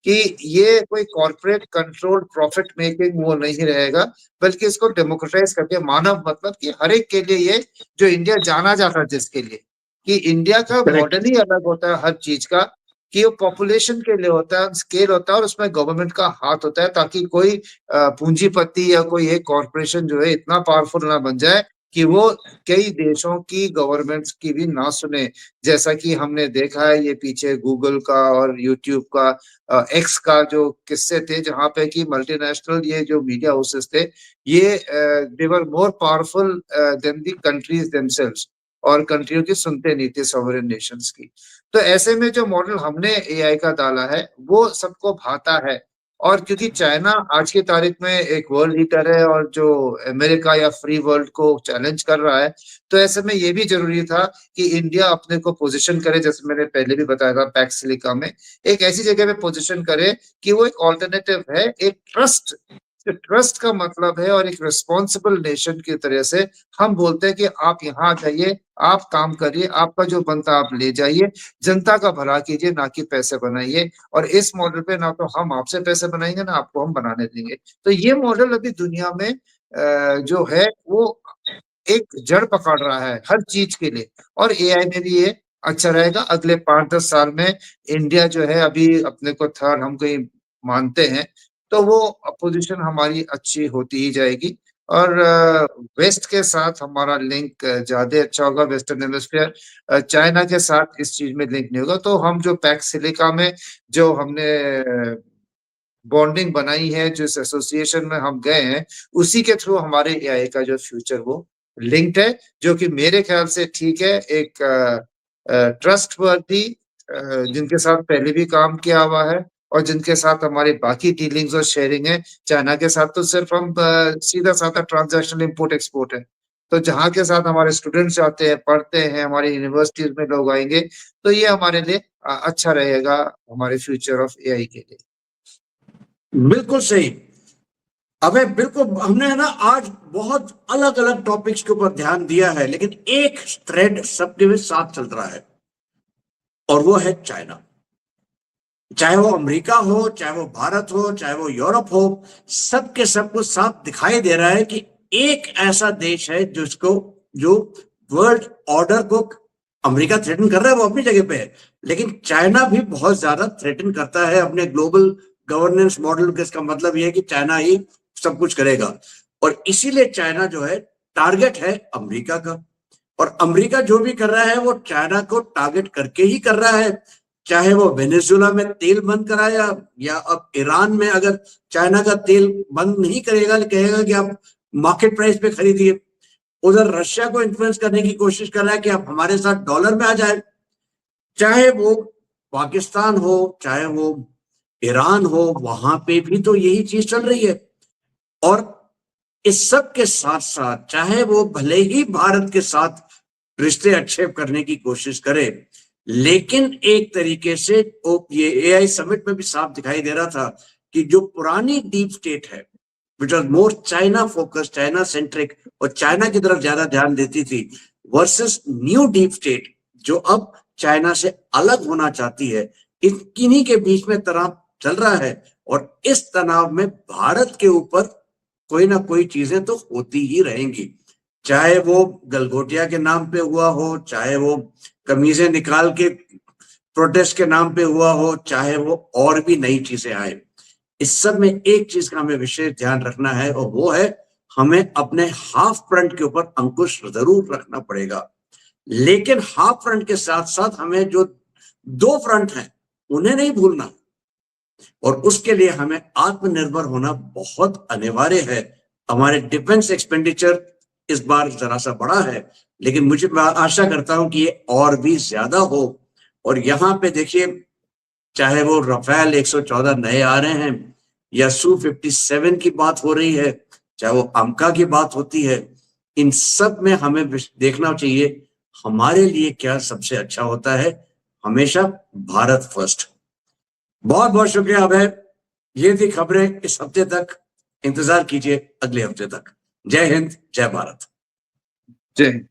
कि ये कोई कॉर्पोरेट कंट्रोल प्रॉफिट मेकिंग वो नहीं रहेगा, बल्कि इसको डेमोक्रेटाइज करके मानव, मतलब कि हर एक के लिए, ये जो इंडिया जाना जाता है जिसके लिए, कि इंडिया का मॉडल ही अलग होता है हर चीज का, कि वो पॉपुलेशन के लिए होता है, स्केल होता है, और उसमें गवर्नमेंट का हाथ होता है, ताकि कोई पूंजीपति या कोई एक कॉर्पोरेशन जो है इतना पावरफुल ना बन जाए कि वो कई देशों की गवर्नमेंट्स की भी ना सुने। जैसा कि हमने देखा है ये पीछे गूगल का और यूट्यूब का, एक्स का जो किस्से थे, जहां पे कि मल्टीनेशनल ये जो मीडिया हाउसेस थे, ये they were more powerful than the countries themselves, और कंट्रियों की सुनते नहीं थे, सॉवरेन नेशंस की। तो ऐसे में जो मॉडल हमने एआई का डाला है वो सबको भाता है। और क्योंकि चाइना आज की तारीख में एक वर्ल्ड लीडर है, और जो अमेरिका या फ्री वर्ल्ड को चैलेंज कर रहा है, तो ऐसे में ये भी जरूरी था कि इंडिया अपने को पोजीशन करे, जैसे मैंने पहले भी बताया था, पैक्स सिलिका में एक ऐसी जगह पे पोजीशन करे कि वो एक ऑल्टरनेटिव है, एक ट्रस्ट। ट्रस्ट का मतलब है, और एक रिस्पॉन्सिबल नेशन की तरह से हम बोलते हैं कि आप यहाँ जाइए, आप काम करिए, आपका जो बनता आप ले जाइए, जनता का भला कीजिए, ना कि पैसे बनाइए। और इस मॉडल पे ना तो हम आपसे पैसे बनाएंगे, ना आपको हम बनाने देंगे। तो ये मॉडल अभी दुनिया में जो है वो एक जड़ पकड़ रहा है हर चीज के लिए, और एआई में भी ये अच्छा रहेगा। अगले 5-10 साल में इंडिया जो है, अभी अपने को थर्ड हम कहीं मानते हैं, तो वो पोजीशन हमारी अच्छी होती ही जाएगी। और वेस्ट के साथ हमारा लिंक ज्यादा अच्छा होगा, वेस्टर्न हेमिस्फीयर। चाइना के साथ इस चीज में लिंक नहीं होगा। तो हम जो पैक्स सिलिका में जो हमने बॉन्डिंग बनाई है, जिस एसोसिएशन में हम गए हैं, उसी के थ्रू हमारे एआई का जो फ्यूचर वो लिंक्ड है, जो कि मेरे ख्याल से ठीक है। एक ट्रस्ट वर्दी, जिनके साथ पहले भी काम किया हुआ है, और जिनके साथ हमारी बाकी डीलिंग्स और शेयरिंग है। चाइना के साथ तो सिर्फ हम सीधा साधा ट्रांजैक्शन इम्पोर्ट एक्सपोर्ट है। तो जहाँ के साथ हमारे स्टूडेंट्स जाते हैं, पढ़ते हैं, हमारी यूनिवर्सिटीज में लोग आएंगे, तो ये हमारे लिए अच्छा रहेगा, हमारे फ्यूचर ऑफ एआई के लिए। बिल्कुल सही। अबे बिल्कुल, हमने है ना आज बहुत अलग अलग टॉपिक्स के ऊपर ध्यान दिया है, लेकिन एक थ्रेड सबके भी साथ चल रहा है, और वो है चाइना। चाहे वो अमेरिका हो, चाहे वो भारत हो, चाहे वो यूरोप हो, सबके सबको साफ दिखाई दे रहा है कि एक ऐसा देश है जिसको, जो वर्ल्ड ऑर्डर को अमेरिका थ्रेटन कर रहा है, वो अपनी जगह पे है, लेकिन चाइना भी बहुत ज्यादा थ्रेटन करता है अपने ग्लोबल गवर्नेंस मॉडल के। इसका मतलब ये है कि चाइना ही सब कुछ करेगा, और इसीलिए चाइना जो है टारगेट है अमेरिका का। और अमेरिका जो भी कर रहा है वो चाइना को टारगेट करके ही कर रहा है। चाहे वो वेनेजुएला में तेल बंद कराया, या अब ईरान में अगर चाइना का तेल बंद नहीं करेगा, कहेगा कि आप मार्केट प्राइस पे खरीदिए। उधर रशिया को इन्फ्लुएंस करने की कोशिश कर रहा है कि आप हमारे साथ डॉलर में आ जाए। चाहे वो पाकिस्तान हो, चाहे वो ईरान हो, वहां पे भी तो यही चीज चल रही है। और इस सब के साथ साथ चाहे वो भले ही भारत के साथ रिश्ते अच्छे करने की कोशिश करे, लेकिन एक तरीके से ये एआई समिट में भी साफ दिखाई दे रहा था कि जो पुरानी डीप स्टेट है, which was more China focus, China centric और चाइना की तरफ ज्यादा ध्यान देती थी, वर्सेस न्यू डीप स्टेट जो अब चाइना से अलग होना चाहती है, इन्हीं के बीच में तनाव चल रहा है। और इस तनाव में भारत के ऊपर कोई ना कोई चीजें तो होती ही रहेंगी, चाहे वो गलगोटिया के नाम पे हुआ हो, चाहे वो कमीजें निकाल के प्रोटेस्ट के नाम पे हुआ हो, चाहे वो और भी नई चीजें आए। इस सब में एक चीज का हमें विशेष ध्यान रखना है और वो है हमें अपने हाफ फ्रंट के ऊपर अंकुश जरूर रखना पड़ेगा, लेकिन हाफ फ्रंट के साथ साथ हमें जो दो फ्रंट हैं उन्हें नहीं भूलना। और उसके लिए हमें आत्मनिर्भर होना बहुत अनिवार्य है। हमारे डिफेंस एक्सपेंडिचर इस बार जरा सा बड़ा है, लेकिन मुझे आशा करता हूं कि ये और भी ज्यादा हो। और यहाँ पे देखिए, चाहे वो राफेल 114 नए आ रहे हैं या Su-57 की बात हो रही है, चाहे वो AMCA की बात होती है, इन सब में हमें देखना चाहिए हमारे लिए क्या सबसे अच्छा होता है। हमेशा भारत फर्स्ट। बहुत बहुत शुक्रिया अभय। ये थी खबरें इस हफ्ते तक। इंतजार कीजिए अगले हफ्ते तक। जय हिंद, जय भारत। जय हिंद।